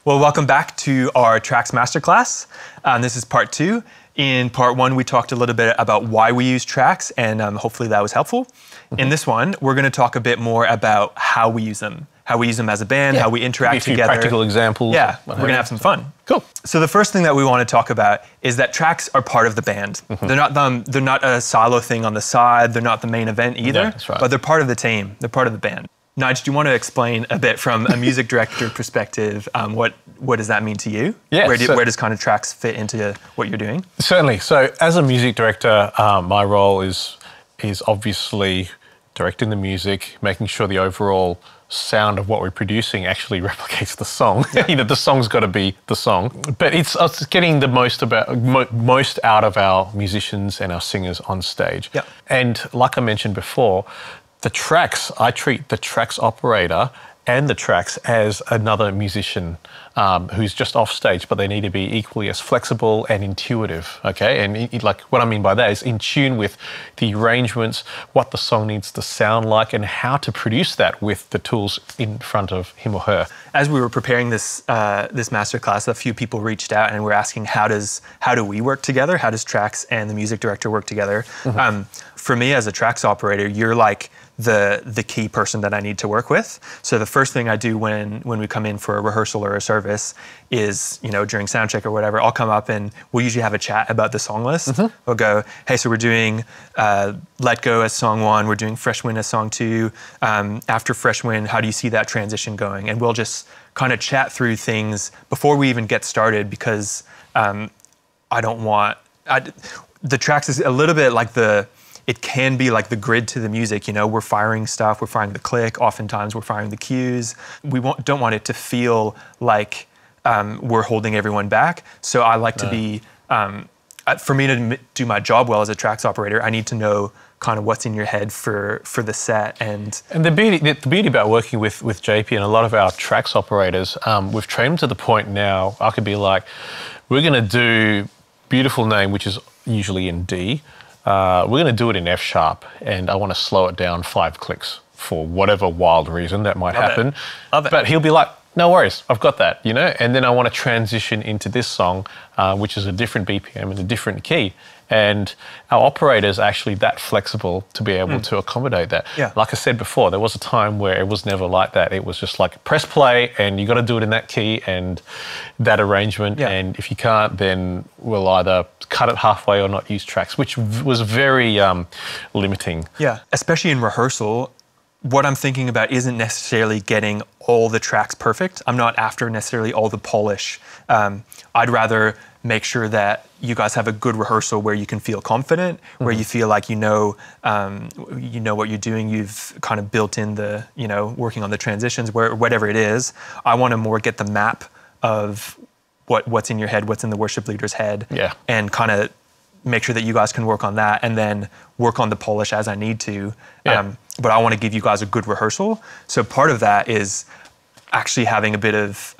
Well, welcome back to our tracks masterclass. This is part 2. In part 1, we talked a little bit about why we use tracks, and hopefully that was helpful. In this one, we're going to talk a bit more about how we use them as a band, how we interact together. Practical examples. Yeah, we're going to have some fun. Cool. So the first thing that we want to talk about is that tracks are part of the band. They're not a silo thing on the side. They're not the main event either. Yeah, that's right. But they're part of the team. They're part of the band. Nige, do you want to explain a bit from a music director perspective, what does that mean to you? Yeah, where does kind of tracks fit into what you're doing? Certainly. So as a music director, my role is obviously directing the music, making sure the overall sound of what we're producing actually replicates the song. Yeah. The song's got to be the song. But it's us getting the most out of our musicians and our singers on stage. Yeah. And like I mentioned before, I treat the tracks operator and the tracks as another musician who's just off stage, but they need to be equally as flexible and intuitive, okay? And like what I mean by that is in tune with the arrangements, what the song needs to sound like, and how to produce that with the tools in front of him or her. As we were preparing this masterclass, a few people reached out and were asking, how do we work together? How does tracks and the music director work together? For me as a tracks operator, you're like the key person that I need to work with. So the first thing I do when we come in for a rehearsal or a service is, during sound check or whatever, I'll come up and we'll usually have a chat about the song list. We'll go, hey, so we're doing Let Go as song 1, we're doing Fresh Wind as song 2. After Fresh Wind, how do you see that transition going? And we'll just kind of chat through things before we even get started, because I don't want, the tracks is a little bit like it can be like the grid to the music, we're firing stuff, we're firing the click, oftentimes we're firing the cues. We don't want it to feel like we're holding everyone back. So I like to be, for me to do my job well as a tracks operator, I need to know kind of what's in your head for the set. And the beauty about working with JP and a lot of our tracks operators, we've trained them to the point now, I could be like, we're going to do Beautiful Name, which is usually in D. We're going to do it in F sharp, and I want to slow it down 5 clicks for whatever wild reason that might happen. Love it. But he'll be like, no worries, I've got that, And then I want to transition into this song, which is a different BPM and a different key. And our operator's actually that flexible to be able to accommodate that. Yeah. Like I said before, there was a time where it was never like that. It was just like press play and you got to do it in that key and that arrangement. Yeah. And if you can't, then we'll either cut it halfway or not use tracks, which was very limiting. Yeah, especially in rehearsal, what I'm thinking about isn't necessarily getting all the tracks perfect. I'm not after necessarily all the polish. I'd rather make sure that you guys have a good rehearsal where you can feel confident, where you feel like you know what you're doing. You've kind of built in the, working on the transitions, whatever it is. I want to more get the map of what's in your head, what's in the worship leader's head, and kind of make sure that you guys can work on that, and then work on the polish as I need to. But I want to give you guys a good rehearsal. So part of that is actually having a bit of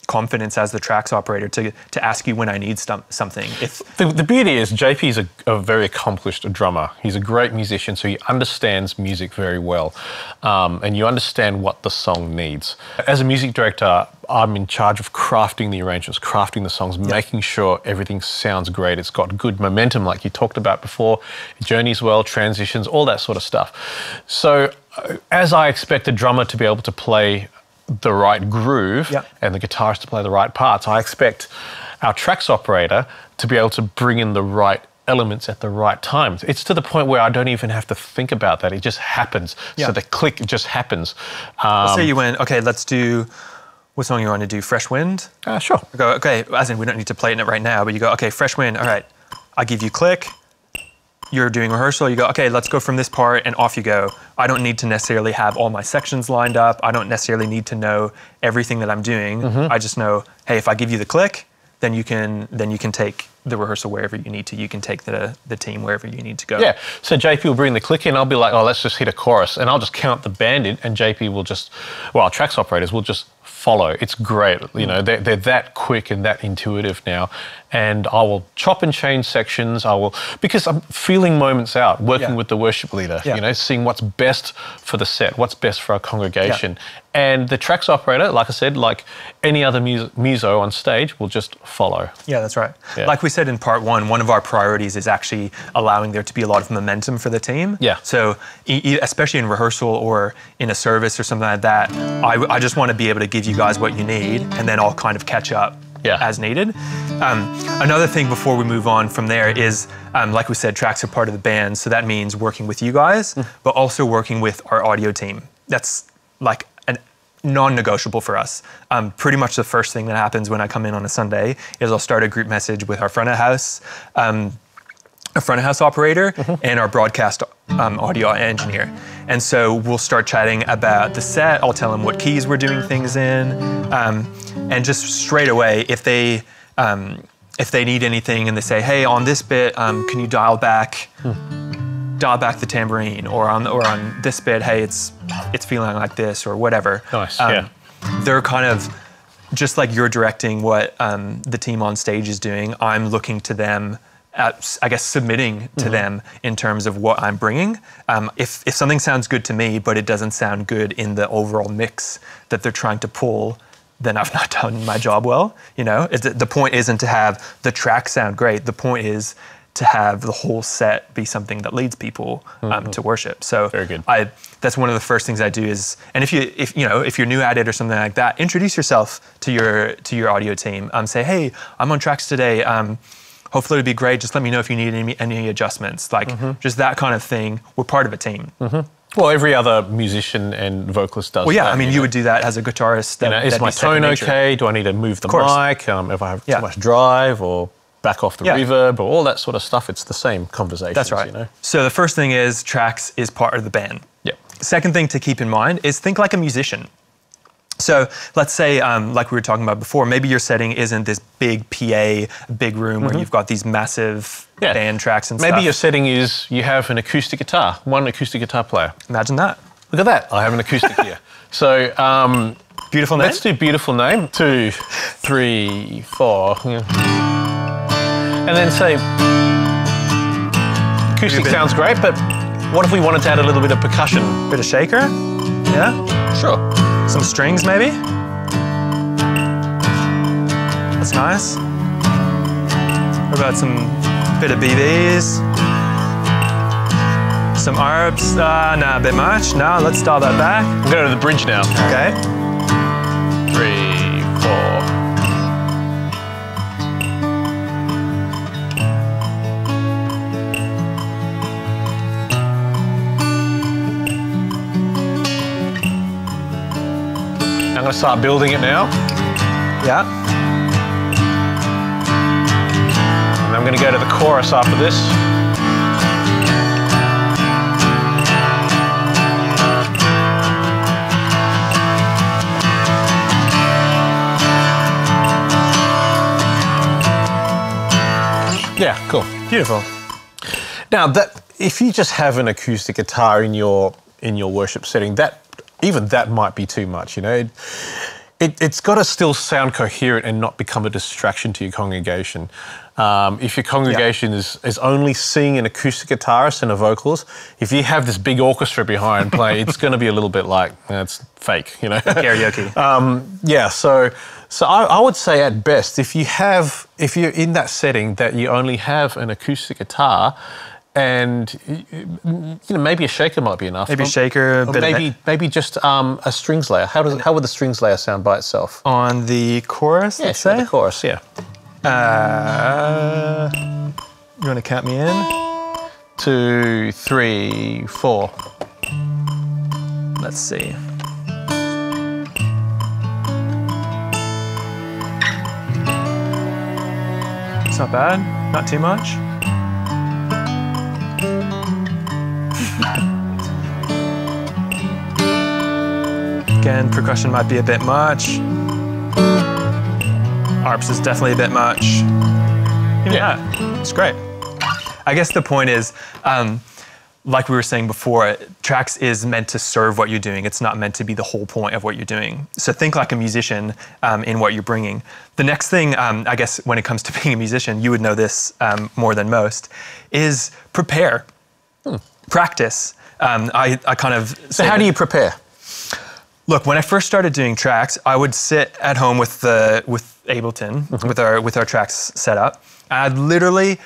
confidence as the tracks operator to ask you when I need something. The beauty is JP's a very accomplished drummer. He's a great musician, so he understands music very well, and you understand what the song needs. As a music director, I'm in charge of crafting the arrangements, crafting the songs, making sure everything sounds great. It's got good momentum, like you talked about before, journeys well, transitions, all that sort of stuff. So as I expect a drummer to be able to play the right groove and the guitarist to play the right parts, I expect our tracks operator to be able to bring in the right elements at the right time. It's to the point where I don't even have to think about that. It just happens. So the click just happens. Let's say you went, okay, let's do, what song you want to do? Fresh Wind? Sure. I go, okay, as in we don't need to play it right now, but you go, okay, Fresh Wind, all right. I give you click. You're doing rehearsal, you go, okay, let's go from this part, and off you go. I don't need to necessarily have all my sections lined up. I don't necessarily need to know everything that I'm doing. I just know, hey, if I give you the click, then you can take the rehearssul wherever you need to. You can take the team wherever you need to go. Yeah, so JP will bring the click in, I'll be like, oh, let's just hit a chorus, and I'll just count the band in, and JP will just, well, our tracks operators will just follow. It's great. You know, they're that quick and that intuitive now. And I will chop and change sections. Because I'm feeling moments out, working with the worship leader, you know, seeing what's best for the set, what's best for our congregation. And the tracks operator, like I said, like any other muso on stage, will just follow. Yeah, that's right. Like we said in part one of our priorities is actually allowing there to be a lot of momentum for the team. Yeah. So especially in rehearsal or in a service or something like that, I just want to be able to give you guys what you need, and then I'll kind of catch up as needed. Another thing before we move on from there is, like we said, tracks are part of the band, so that means working with you guys, but also working with our audio team. That's like an non-negotiable for us. Pretty much the first thing that happens when I come in on a Sunday is I'll start a group message with our front of house, a front of house operator, and our broadcast audio engineer. And so we'll start chatting about the set. I'll tell them what keys we're doing things in, and just straight away, if they need anything and they say, hey, on this bit, can you dial back the tambourine, or on this bit, hey, it's feeling like this, or whatever. Nice. They're kind of just like you're directing what the team on stage is doing. I'm looking to them, I guess, submitting to them in terms of what I'm bringing. If something sounds good to me, but it doesn't sound good in the overall mix that they're trying to pull, then I've not done my job well. You know, the point isn't to have the track sound great. The point is to have the whole set be something that leads people to worship. So very good. That's one of the first things I do is, and if you're new at it or something like that, introduce yourself to your audio team. Say, hey, I'm on tracks today. Hopefully it'd be great. Just let me know if you need any adjustments. Like just that kind of thing. We're part of a team. Well, every other musician and vocalist does. Well, yeah, that, I mean, you would do that as a guitarist. Is my tone okay? Do I need to move the mic? If I have too much drive, or back off the reverb, or all that sort of stuff, it's the same conversation. That's right. You know? So the first thing is tracks is part of the band. Yeah. Second thing to keep in mind is think like a musician. So let's say, like we were talking about before, maybe your setting isn't this big PA, big room where you've got these massive band tracks and stuff. Maybe your setting is you have an acoustic guitar, one acoustic guitar player. Imagine that. Look at that. I have an acoustic here. So beautiful name. Let's do beautiful name. 2, 3, 4. And then say, acoustic sounds great, but what if we wanted to add a little bit of percussion? Bit of shaker? Yeah? Sure. Some strings, maybe? That's nice. What about some bit of BBs? Some arps? Nah, a bit much. No, let's dial that back. We'll go to the bridge now. Okay. 3, 4. I'm going to start building it now. Yeah. And I'm going to go to the chorus after this. Yeah, cool. Beautiful. Now, if you just have an acoustic guitar in your worship setting, even that might be too much, you know. It's got to still sound coherent and not become a distraction to your congregation. If your congregation is only seeing an acoustic guitarist and a vocalist, if you have this big orchestra behind play, it's going to be a little bit like, it's fake, you know. Karaoke. So I would say at best, if you're in that setting that you only have an acoustic guitar, and maybe a shaker might be enough. Maybe a shaker, maybe just a strings layer. How would the strings layer sound by itself? On the chorus, let's say? The chorus, yeah. You want to count me in? 2, 3, 4. Let's see. It's not bad, not too much. Again, percussion might be a bit much. Arps is definitely a bit much. Yeah, it's great. I guess the point is, like we were saying before, tracks is meant to serve what you're doing. It's not meant to be the whole point of what you're doing. So think like a musician in what you're bringing. The next thing, I guess, when it comes to being a musician, you would know this more than most, is prepare, practice. I kind of. So how do you prepare? Look, when I first started doing tracks, I would sit at home with Ableton, with our tracks set up. I'd literally.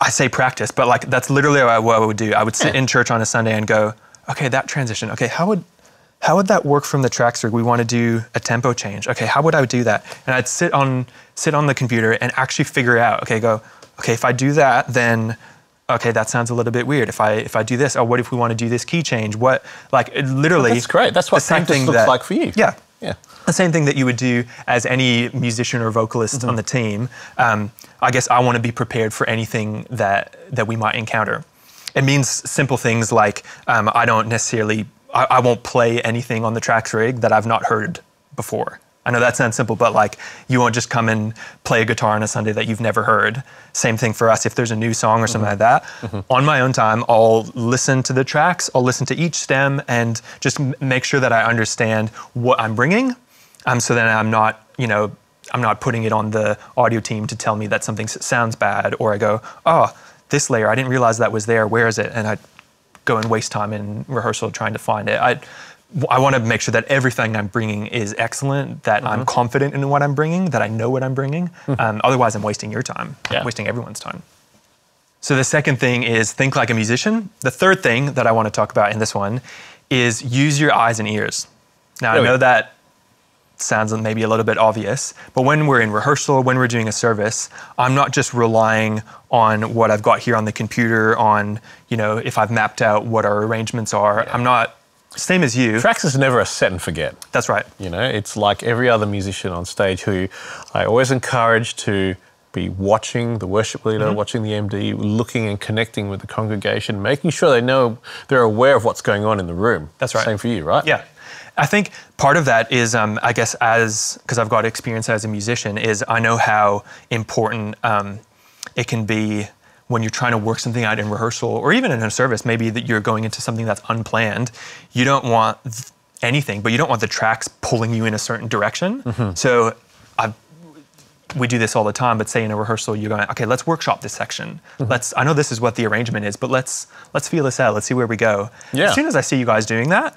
I say practice, but like that's literally what I would do. I would sit in church on a Sunday and go, okay, that transition. Okay, how would that work from the tracks rig? We want to do a tempo change. Okay, how would I do that? And I'd sit on the computer and actually figure out. Okay, if I do that, then okay, that sounds a little bit weird. If I do this, what if we want to do this key change? What literally? That's great. That's what practice looks like for you. Yeah. Yeah. The same thing that you would do as any musician or vocalist on the team. I guess I want to be prepared for anything that we might encounter. It means simple things like I won't play anything on the tracks rig that I've not heard before. I know that sounds simple, but like you won't just come and play a guitar on a Sunday that you've never heard. Same thing for us. If there's a new song or something like that, on my own time, I'll listen to the tracks, I'll listen to each stem and just make sure that I understand what I'm bringing. So then I'm not putting it on the audio team to tell me that something sounds bad, or I go, oh, this layer, I didn't realize that was there, where is it? And I go and waste time in rehearsal trying to find it. I want to make sure that everything I'm bringing is excellent, that I'm confident in what I'm bringing, that I know what I'm bringing. Otherwise, I'm wasting your time, wasting everyone's time. So the second thing is think like a musician. The third thing that I want to talk about in this one is use your eyes and ears. Now, I know that sounds maybe a little bit obvious, but when we're in rehearsal, when we're doing a service, I'm not just relying on what I've got here on the computer, on, if I've mapped out what our arrangements are. I'm not, same as you. Tracks is never a set and forget. That's right. It's like every other musician on stage who I always encourage to be watching the worship leader, watching the MD, looking and connecting with the congregation, making sure they're aware of what's going on in the room. That's right. Same for you, right? Yeah. I think part of that is, I guess, because I've got experience as a musician, is I know how important it can be when you're trying to work something out in rehearsal or even in a service, maybe that you're going into something that's unplanned. You don't want anything, but you don't want the tracks pulling you in a certain direction. So we do this all the time, but say in a rehearsal, you're going, okay, let's workshop this section. I know this is what the arrangement is, but let's feel this out. Let's see where we go. Yeah. As soon as I see you guys doing that,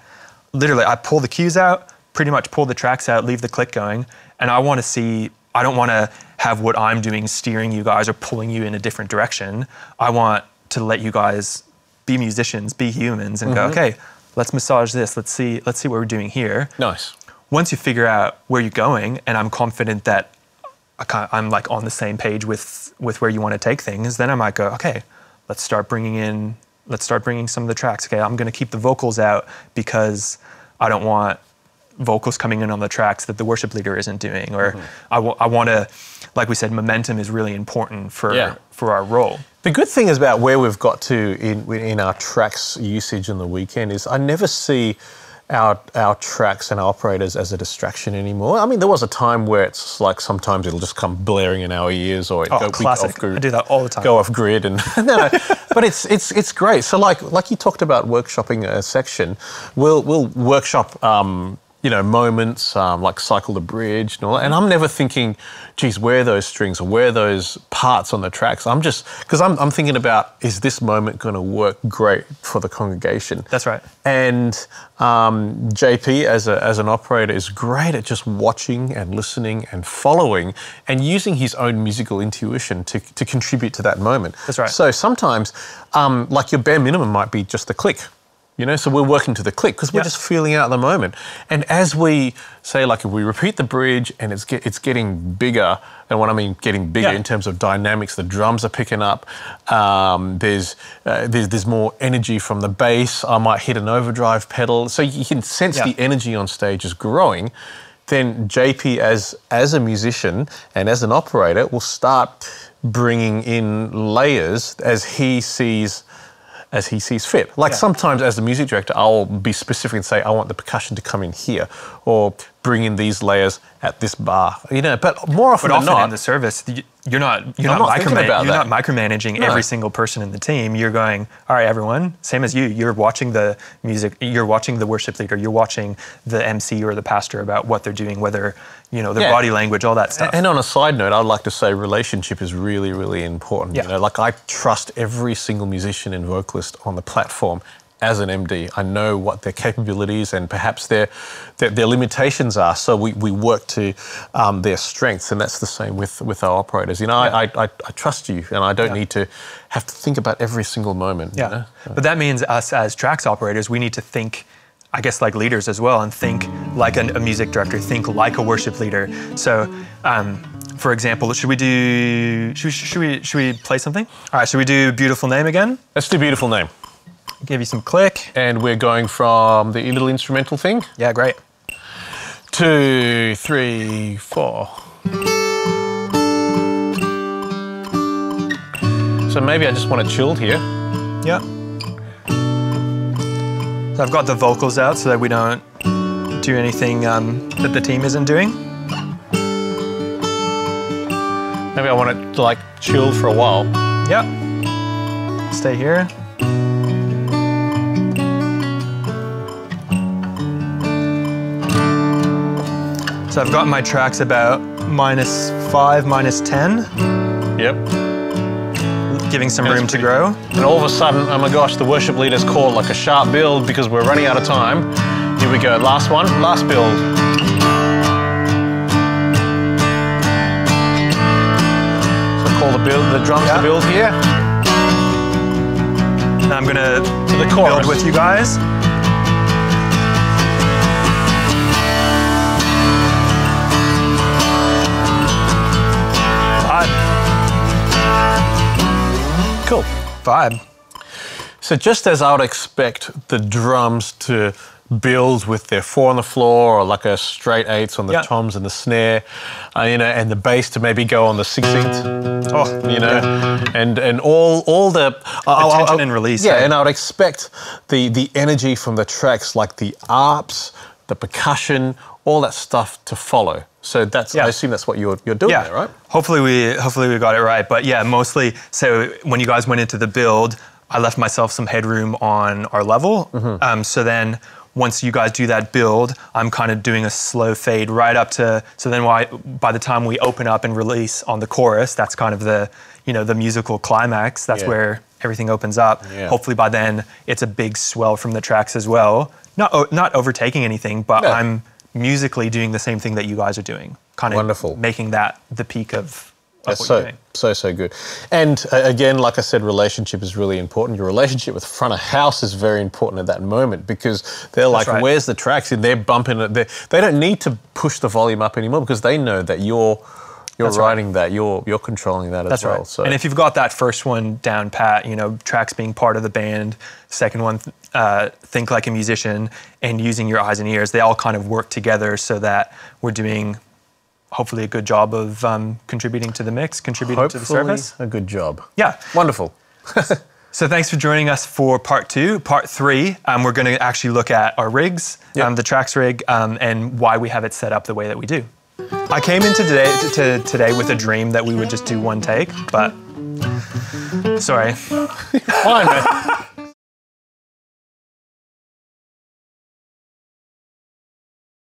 literally, I pull the cues out, pretty much pull the tracks out, leave the click going, and I want to see, I don't want to have what I'm doing steering you guys or pulling you in a different direction. I want to let you guys be musicians, be humans, and go, okay, let's massage this, let's see what we're doing here. Nice. Once you figure out where you're going, and I'm confident that I'm like on the same page with where you want to take things, then I might go, okay, let's start bringing some of the tracks. Okay, I'm going to keep the vocals out because I don't want vocals coming in on the tracks that the worship leader isn't doing. Or I want to, like we said, momentum is really important for our role. The good thing is about where we've got to in our tracks usage in the weekend is I never see our tracks and our operators as a distraction anymore. I mean, there was a time where it's like sometimes it'll just come blaring in our ears, or classic. I do that all the time. Go off grid, and no, but it's great. So like you talked about workshopping a section, we'll workshop moments like Cycle the Bridge and all that. And I'm never thinking, geez, where are those strings or where are those parts on the tracks? I'm just, because I'm thinking about, is this moment going to work great for the congregation? That's right. And JP as an operator is great at just watching and listening and following and using his own musical intuition to contribute to that moment. That's right. So sometimes, like your bare minimum might be just the click. So we're working to the click because we're just feeling out the moment. And as we say, like if we repeat the bridge and it's getting bigger, and what I mean getting bigger in terms of dynamics, the drums are picking up, there's more energy from the bass, I might hit an overdrive pedal. So you can sense the energy on stage is growing. Then JP as a musician and as an operator will start bringing in layers as he sees fit. Like sometimes as the music director, I'll be specific and say, I want the percussion to come in here, or bring in these layers at this bar. You know, but more often But than often not, in the service, you're not not thinking about that. micromanaging No. every single person in the team. You're going, all right, everyone, same as you. You're watching the music. You're watching the worship leader. You're watching the MC or the pastor about what they're doing, whether their body language, all that stuff. And on a side note, I'd like to say relationship is really, really important. Yeah. You know, like I trust every single musician and vocalist on the platform as an MD. I know what their capabilities and perhaps their limitations are, so we work to their strengths, and that's the same with our operators. You know, I trust you, and I don't need to have to think about every single moment. Yeah, You know? but that means us as tracks operators, we need to think, I guess, like leaders as well, and think like a music director, think like a worship leader. So, for example, should we play something? All right, should we do Beautiful Name again? Let's do Beautiful Name. Give you some click. And we're going from the little instrumental thing. Yeah, great. 2, 3, 4. So maybe I just want it chilled here. Yeah. So I've got the vocals out so that we don't do anything that the team isn't doing. Maybe I want it to like chill for a while. Yeah. Stay here. So I've got my tracks about -5, -10, Yep. giving some That's room to pretty grow. And all of a sudden, oh my gosh, the worship leader's called like a sharp build because we're running out of time. Here we go, last one, last build. So call the drums to build here. Now I'm gonna To the chorus. build with you guys. Cool. Vibe. So just as I would expect the drums to build with their 4 on the floor or like a straight 8s on the toms and the snare, and the bass to maybe go on the 16th, and all the Attention and release. Yeah, hey? and I would expect the energy from the tracks like the arps, the percussion, all that stuff to follow. So I assume that's what you're doing there, right? Hopefully we got it right. But yeah, mostly. So when you guys went into the build, I left myself some headroom on our level. So then once you guys do that build, I'm kind of doing a slow fade right up to. So then by the time we open up and release on the chorus, that's kind of the musical climax. That's where everything opens up. Yeah. Hopefully by then it's a big swell from the tracks as well. Not overtaking anything, but I'm musically doing the same thing that you guys are doing, kind of Wonderful. making that the peak of That's what you're doing. so good. And again, like I said, relationship is really important. Your relationship with front of house is very important at that moment because they're like, right. where's the tracks? And they're bumping it. They don't need to push the volume up anymore because they know that you're writing that, you're controlling that as well. Right. So. And if you've got that first one down pat, tracks being part of the band, second one, think like a musician, and using your eyes and ears, they all kind of work together so that we're doing hopefully a good job of contributing to the mix, contributing to the service. A good job. Yeah. Wonderful. So thanks for joining us for part 2. Part 3, we're going to actually look at our rigs, the tracks rig, and why we have it set up the way that we do. I came into today with a dream that we would just do one take, but sorry. Fine, man.